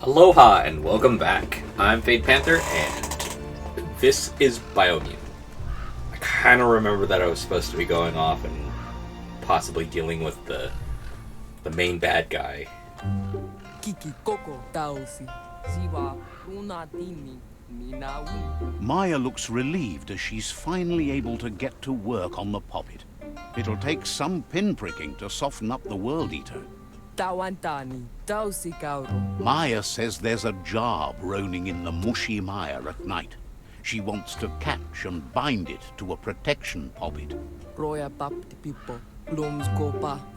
Aloha and welcome back. I'm Panther and this is Biomutant. I kind of remember that I was supposed to be going off and possibly dealing with the main bad guy. Maya looks relieved as she's finally able to get to work on the poppet. It'll take some pinpricking to soften up the World Eater. Maya says there's a job roaming in the mushy mire at night. She wants to catch and bind it to a protection poppet.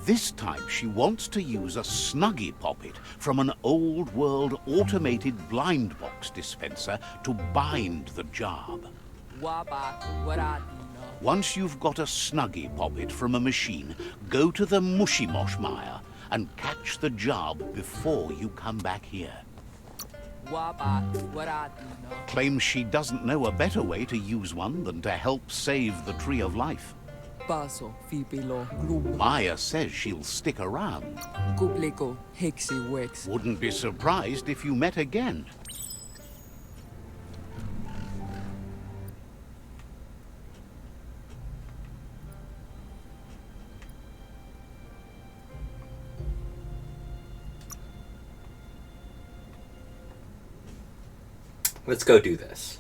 This time she wants to use a Snuggie poppet from an old world automated blind box dispenser to bind the job. Once you've got a Snuggie poppet from a machine, go to the mushy mosh mire and catch the job before you come back here. Claims she doesn't know a better way to use one than to help save the Tree of Life. Maya says she'll stick around. Wouldn't be surprised if you met again. Let's go do this.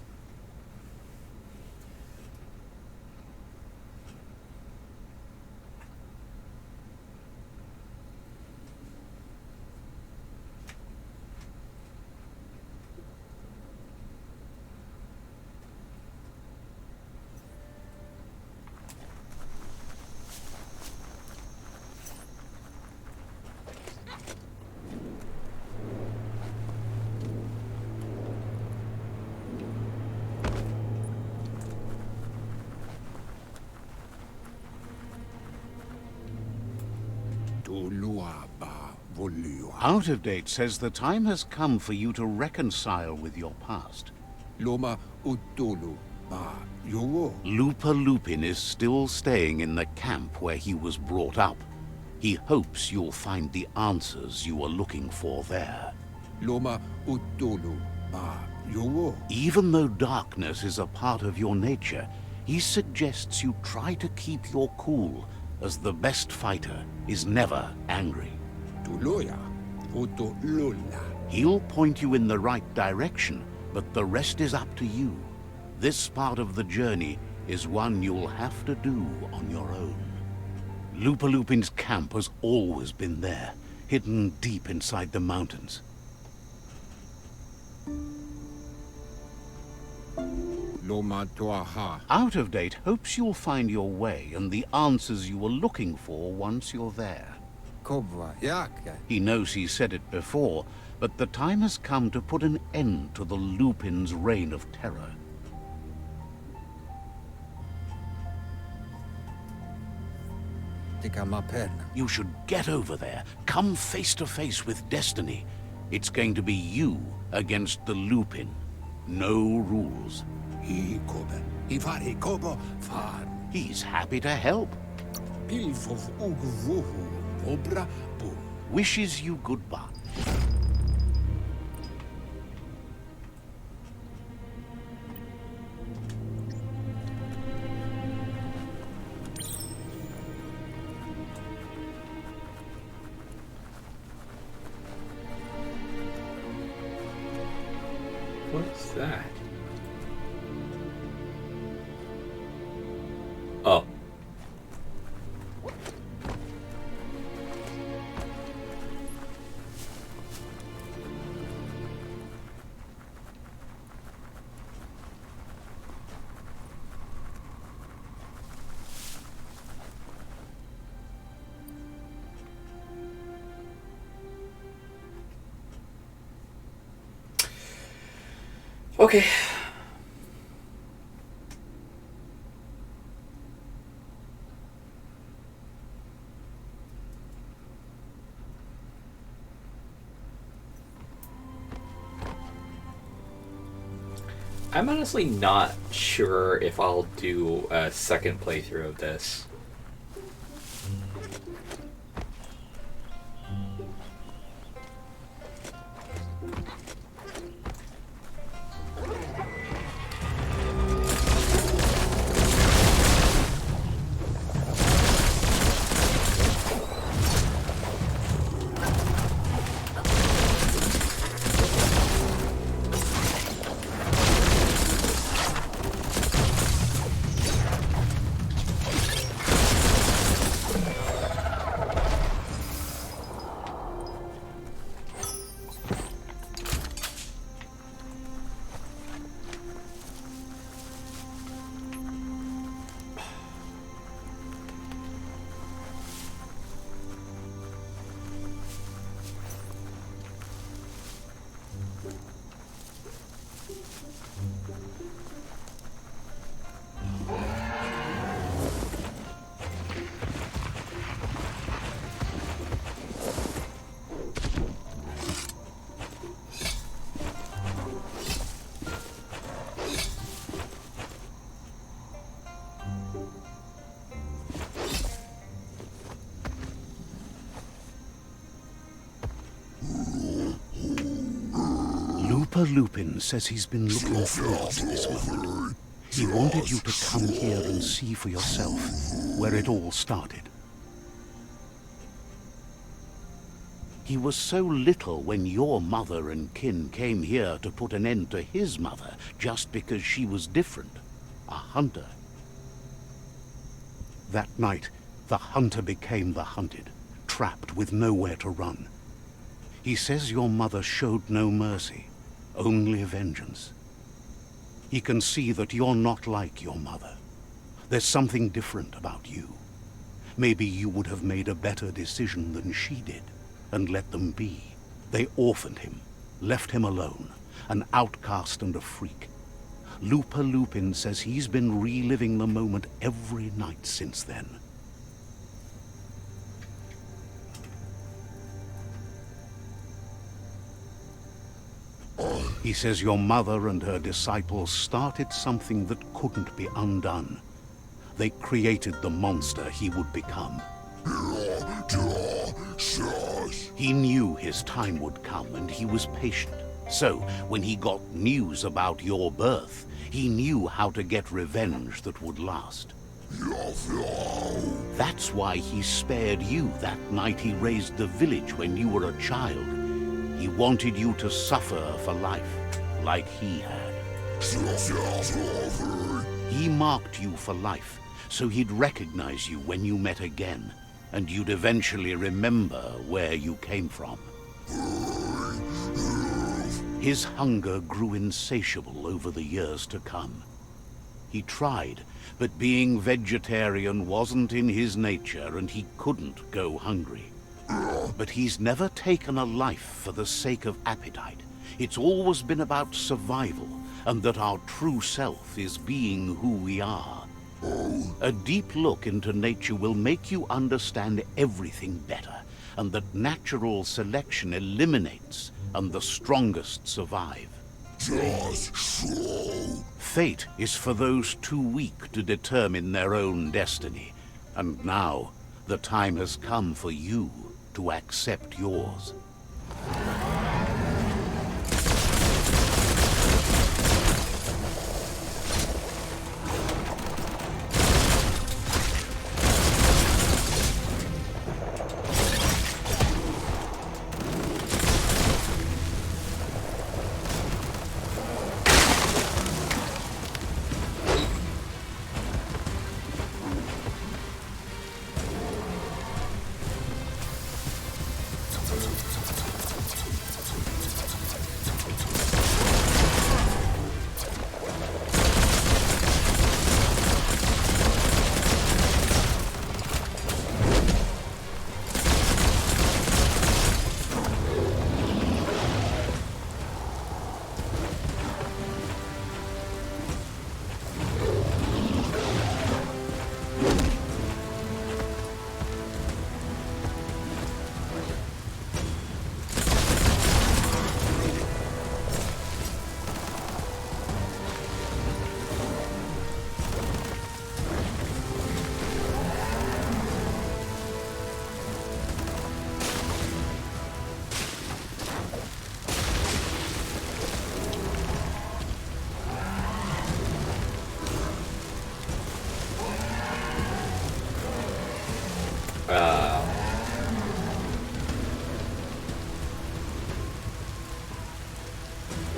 Out of Date says the time has come for you to reconcile with your past. Loma utulu ba yowo. Lupa Lupin is still staying in the camp where he was brought up. He hopes you'll find the answers you are looking for there. Loma utulu ba yowo. Even though darkness is a part of your nature, he suggests you try to keep your cool, as the best fighter is never angry. Tuloya uto lula. He'll point you in the right direction, but the rest is up to you. This part of the journey is one you'll have to do on your own. Lupa Lupin's camp has always been there, hidden deep inside the mountains. Loma tuaha. Out of Date hopes you'll find your way and the answers you were looking for once you're there. Kobwa yaka. He knows he said it before, but the time has come to put an end to the Lupin's reign of terror. Tika maperna. You should get over there, come face to face with destiny. It's going to be you against the Lupin. No rules. Hi koben. Ifari kobo far. He's happy to help. Pilfov ugvuhu. Obra bu. Wishes you goodbye. What's that? Oh. Okay. I'm honestly not sure if I'll do a second playthrough of this. Lupa Lupin says he's been looking forward to this moment. He wanted you to come here and see for yourself where it all started. He was so little when your mother and kin came here to put an end to his mother just because she was different, a hunter. That night, the hunter became the hunted, trapped with nowhere to run. He says your mother showed no mercy, only vengeance. He can see that you're not like your mother. There's something different about you. Maybe you would have made a better decision than she did, and let them be. They orphaned him, left him alone, an outcast and a freak. Lupa Lupin says he's been reliving the moment every night since then. He says your mother and her disciples started something that couldn't be undone. They created the monster he would become. He knew his time would come and he was patient. So, when he got news about your birth, he knew how to get revenge that would last. That's why he spared you that night he raised the village when you were a child. He wanted you to suffer for life, like he had. He marked you for life, so he'd recognize you when you met again, and you'd eventually remember where you came from. His hunger grew insatiable over the years to come. He tried, but being vegetarian wasn't in his nature and he couldn't go hungry. But he's never taken a life for the sake of appetite. It's always been about survival, and that our true self is being who we are. A deep look into nature will make you understand everything better, and that natural selection eliminates, and the strongest survive. Fate is for those too weak to determine their own destiny, and now the time has come for you to accept yours.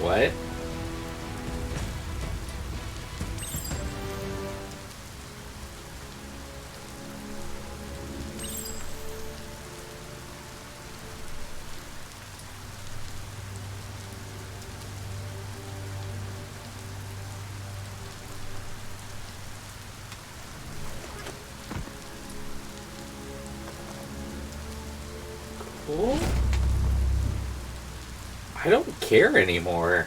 What? Cool. I don't care anymore.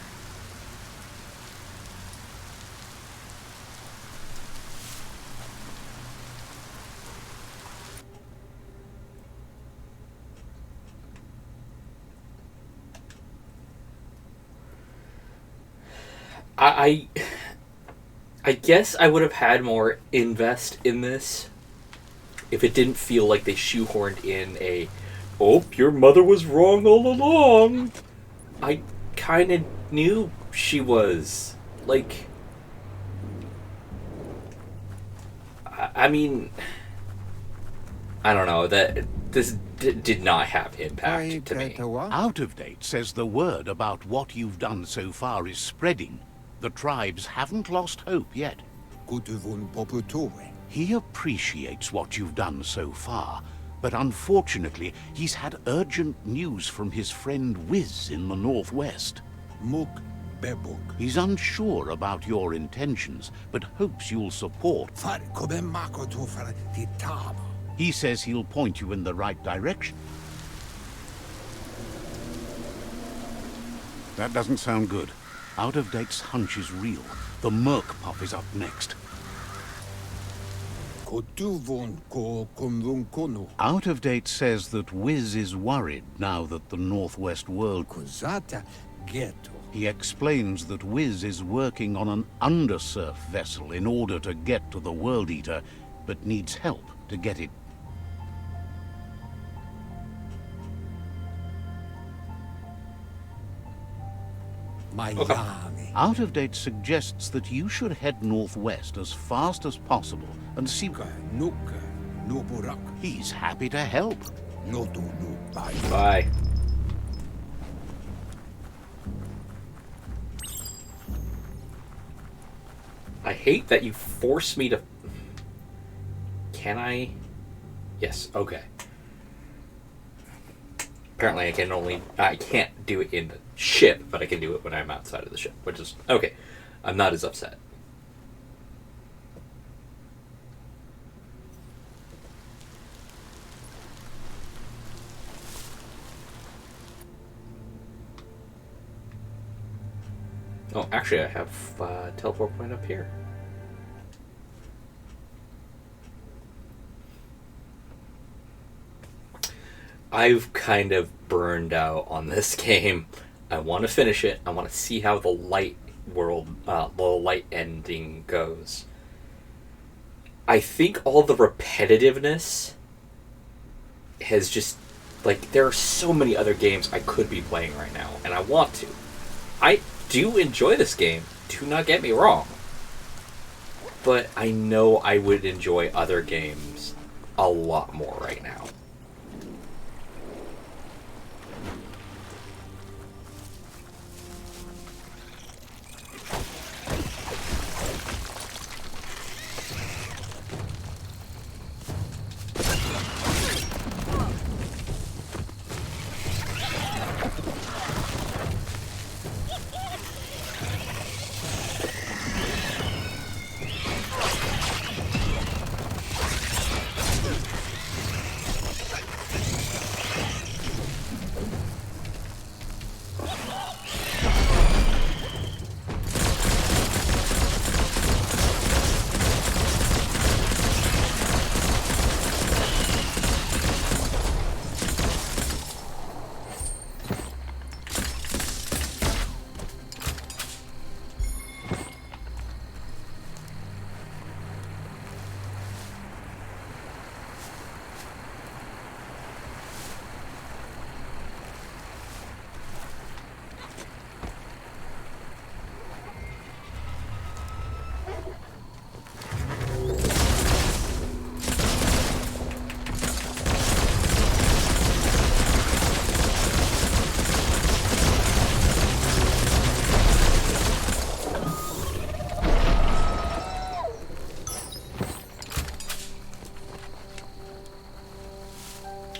I guess I would have had more invest in this if it didn't feel like they shoehorned in a Oh, your mother was wrong all along. I kind of knew she was. Like, I mean, I don't know, that this did not have impact to me. Out of Date says the word about what you've done so far is spreading. The tribes haven't lost hope yet. He appreciates what you've done so far, but unfortunately, he's had urgent news from his friend Wiz in the northwest. He's unsure about your intentions, but hopes you'll support. He says he'll point you in the right direction. That doesn't sound good. Out of Date's hunch is real. The Merc Puff is up next. Out of Date says that Wiz is worried now that the Northwest world... He explains that Wiz is working on an undersurf vessel in order to get to the World Eater, but needs help to get it. Out of Date suggests that you should head northwest as fast as possible and see... He's happy to help. Bye. I hate that you force me to... Can I? Yes, okay. Apparently I can't do it in the ship, but I can do it when I'm outside of the ship, which is, okay. I'm not as upset. Oh, actually, I have a teleport point up here. I've kind of burned out on this game. I want to finish it. I want to see how the light world, the light ending goes. I think all the repetitiveness has just, like, there are so many other games I could be playing right now, and I want to. I do enjoy this game, do not get me wrong. But I know I would enjoy other games a lot more right now.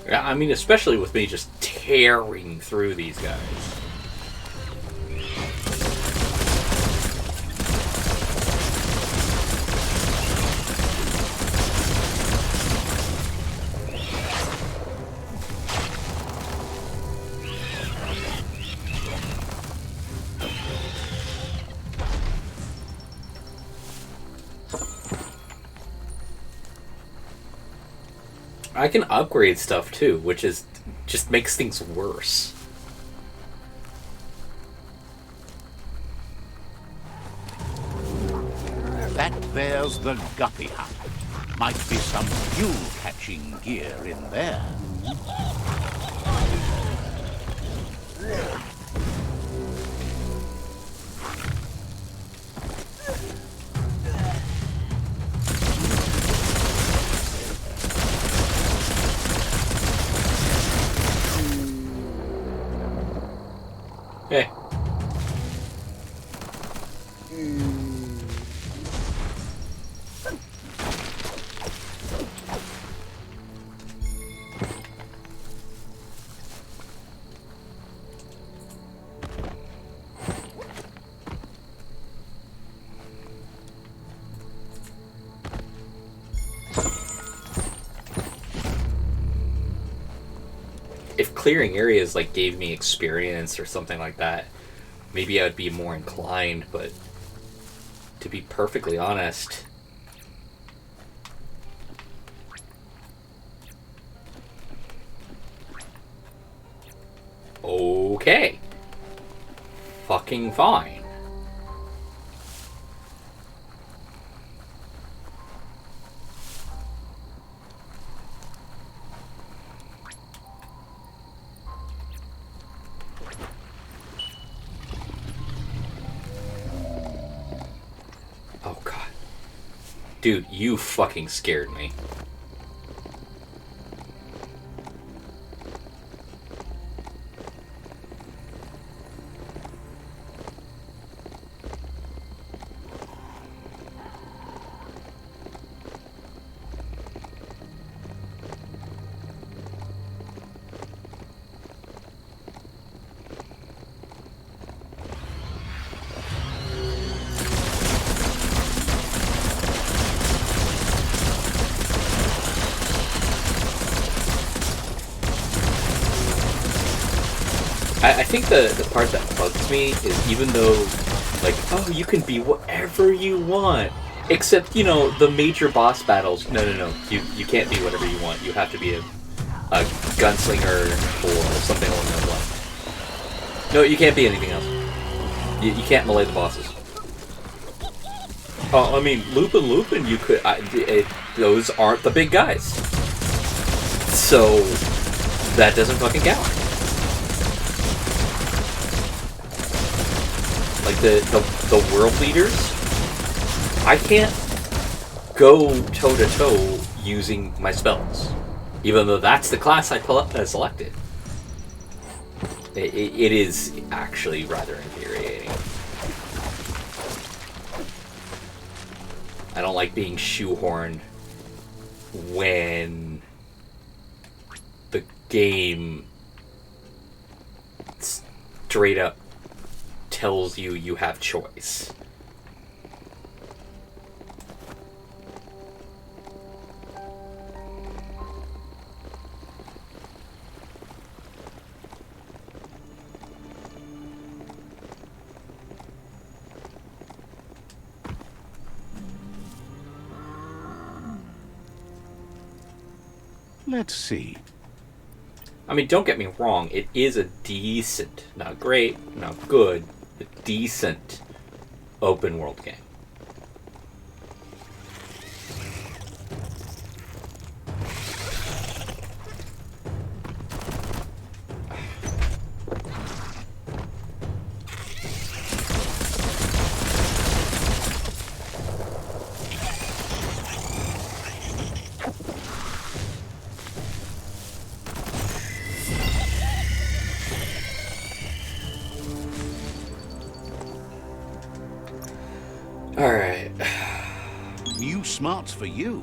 Yeah, I mean, especially with me just tearing through these guys. I can upgrade stuff too, which is just makes things worse. That there's the Guppy Hut. Might be some fuel catching gear in there. Hey. If clearing areas like gave me experience or something like that, maybe I'd be more inclined, but to be perfectly honest, okay. Fucking fine. Oh god. Dude, you fucking scared me. I think the part that bugs me is even though, like, oh, you can be whatever you want. Except, you know, the major boss battles. No. You can't be whatever you want. You have to be a gunslinger or something along those lines. No, you can't be anything else. You can't melee the bosses. Oh, I mean, Lupin, you could... those aren't the big guys. So, that doesn't fucking count. Like, the world leaders, I can't go toe-to-toe using my spells. Even though that's the class I selected. It is actually rather infuriating. I don't like being shoehorned when the game straight up tells you have choice. Let's see. I mean, don't get me wrong, it is a decent, not great, not good, a decent open world game. Alright. New smarts for you.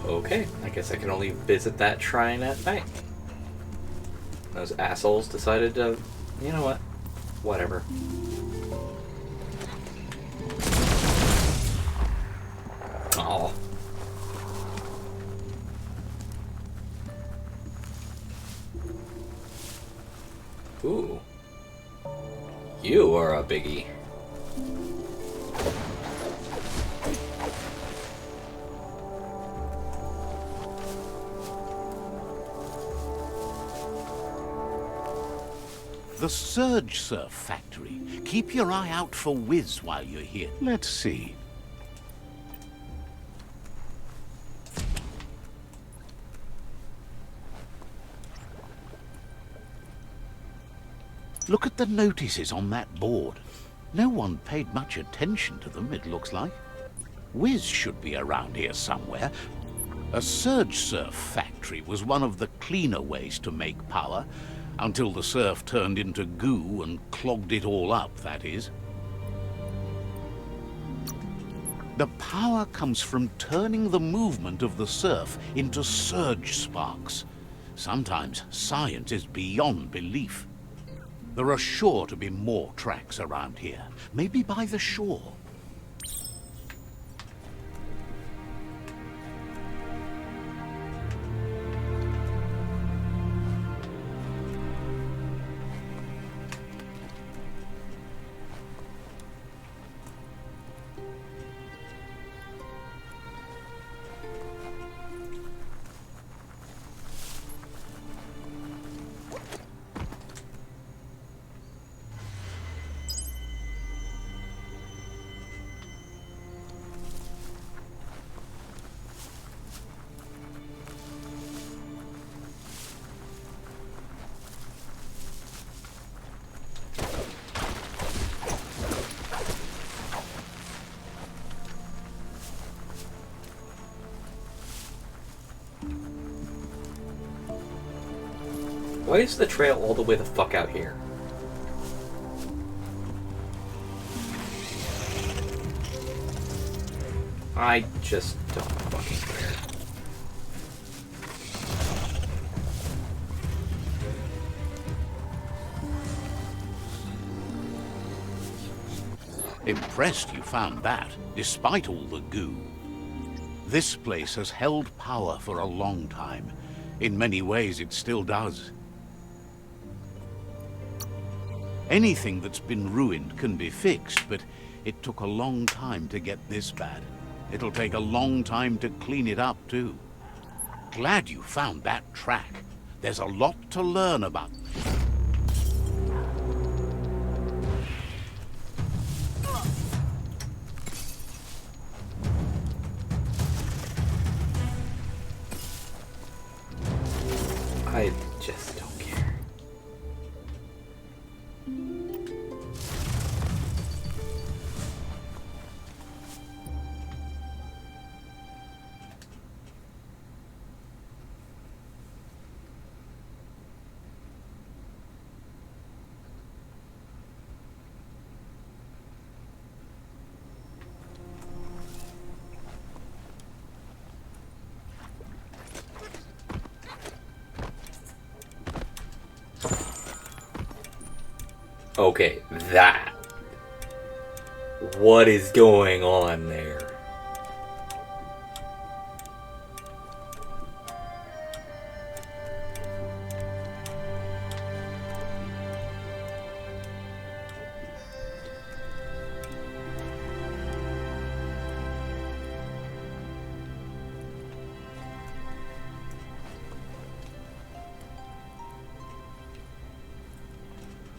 Okay, I guess I can only visit that shrine at night. Those assholes decided to, you know what, whatever. Oh. Ooh. You are a biggie. The Surge Surf Factory. Keep your eye out for Wiz while you're here. Let's see. Look at the notices on that board. No one paid much attention to them, it looks like. Wiz should be around here somewhere. A surge surf factory was one of the cleaner ways to make power, until the surf turned into goo and clogged it all up, that is. The power comes from turning the movement of the surf into surge sparks. Sometimes science is beyond belief. There are sure to be more tracks around here, maybe by the shore. Why is the trail all the way the fuck out here? I just don't fucking care. Impressed you found that, despite all the goo. This place has held power for a long time. In many ways, it still does. Anything that's been ruined can be fixed, but it took a long time to get this bad. It'll take a long time to clean it up, too. Glad you found that track. There's a lot to learn about. I just don't care. Okay, that. What is going on there?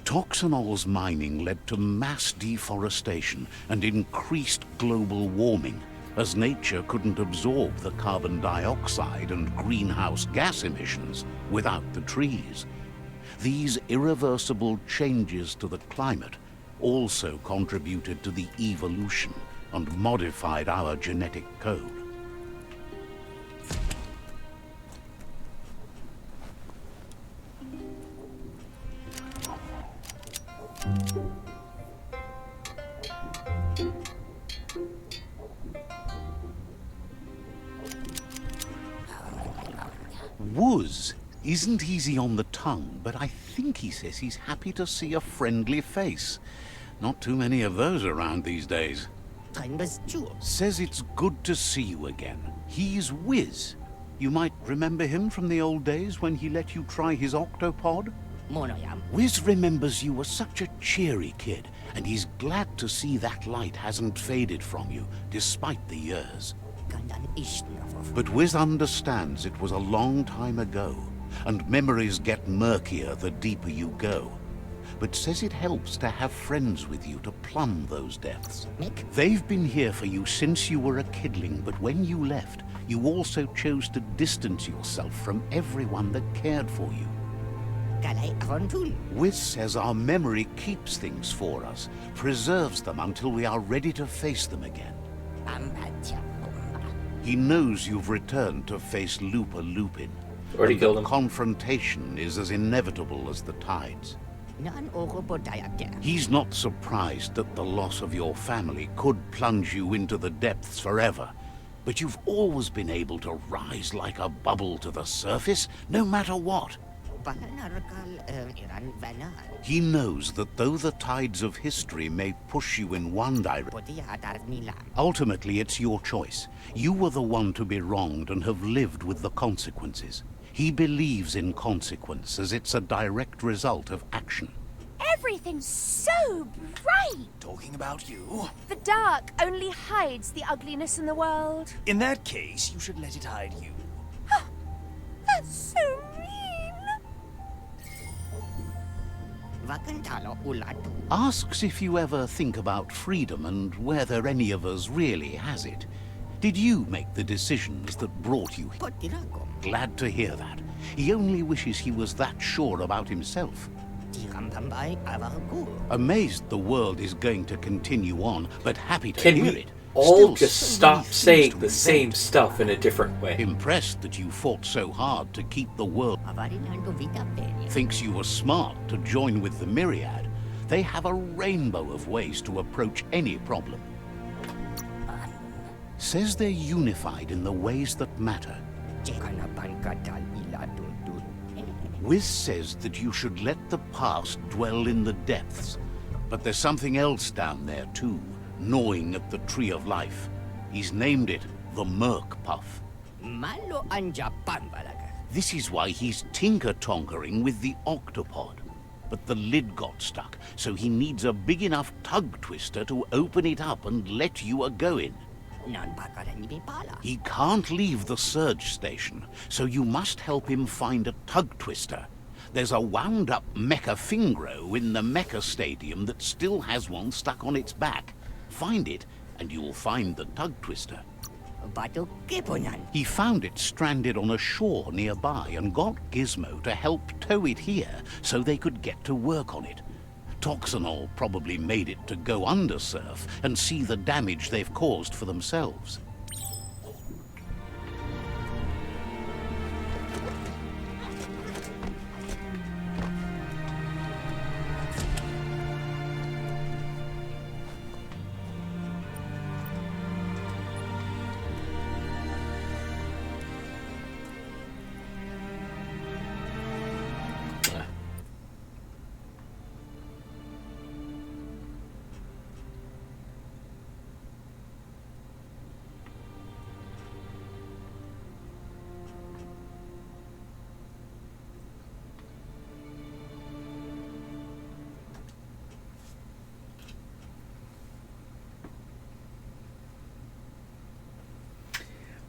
Toxanol's mining led to mass deforestation and increased global warming, as nature couldn't absorb the carbon dioxide and greenhouse gas emissions without the trees. These irreversible changes to the climate also contributed to the evolution and modified our genetic code. Wuz isn't easy on the tongue, but I think he says he's happy to see a friendly face. Not too many of those around these days. Says it's good to see you again. He's Wiz. You might remember him from the old days when he let you try his octopod? Wiz remembers you were such a cheery kid, and he's glad to see that light hasn't faded from you, despite the years. But Wiz understands it was a long time ago, and memories get murkier the deeper you go. But says it helps to have friends with you to plumb those depths. They've been here for you since you were a kidling, but when you left, you also chose to distance yourself from everyone that cared for you. Wiz says our memory keeps things for us, preserves them until we are ready to face them again. He knows you've returned to face Lupa Lupin. Already and killed that him. confrontation is as inevitable as the tides. He's not surprised that the loss of your family could plunge you into the depths forever. But you've always been able to rise like a bubble to the surface, no matter what. He knows that though the tides of history may push you in one direction, ultimately it's your choice. You were the one to be wronged and have lived with the consequences. He believes in consequence as it's a direct result of action. Everything's so bright! Talking about you? The dark only hides the ugliness in the world. In that case, you should let it hide you. That's so mean! Asks if you ever think about freedom and whether any of us really has it. Did you make the decisions that brought you here? Glad to hear that. He only wishes he was that sure about himself. Amazed the world is going to continue on, but happy to Can hear we it. all Still just so stop many things saying to the same invent. stuff in a different way? Impressed that you fought so hard to keep the world. Thinks you were smart to join with the Myriad. They have a rainbow of ways to approach any problem. Says they're unified in the ways that matter. Wiz says that you should let the past dwell in the depths. But there's something else down there too, gnawing at the Tree of Life. He's named it the Merc Puff. This is why he's tinker-tonkering with the octopod. But the lid got stuck, so he needs a big enough tug twister to open it up and let you a-go-in. He can't leave the surge station, so you must help him find a tug twister. There's a wound-up mecha fingro in the mecha stadium that still has one stuck on its back. Find it, and you'll find the tug twister. He found it stranded on a shore nearby and got Gizmo to help tow it here so they could get to work on it. Toxanol probably made it to go under surf and see the damage they've caused for themselves.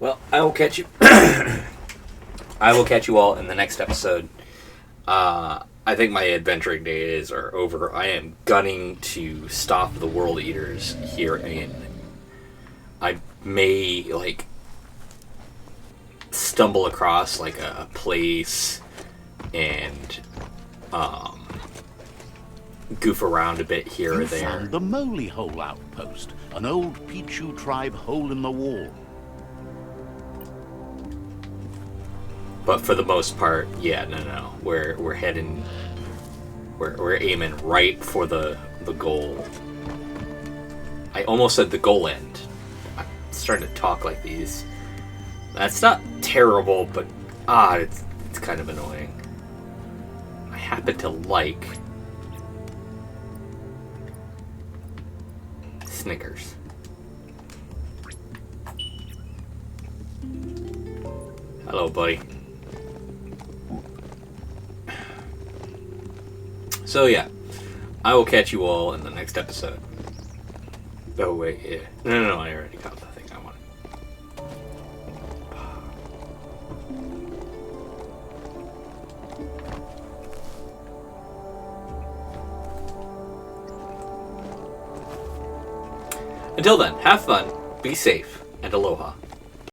Well, I will catch you. I will catch you all in the next episode. I think my adventuring days are over. I am gunning to stop the World Eaters here in. I may stumble across a place and goof around a bit here or You there. found the Moly Hole outpost, an old Pichu tribe hole in the wall. But for the most part, yeah, no. We're heading. We're aiming right for the goal. I almost said the goal end. I'm starting to talk like these. That's not terrible, but it's kind of annoying. I happen to like Snickers. Hello, buddy. So yeah, I will catch you all in the next episode. Oh wait, yeah. No, I already got the thing I wanted. Until then, have fun, be safe, and aloha.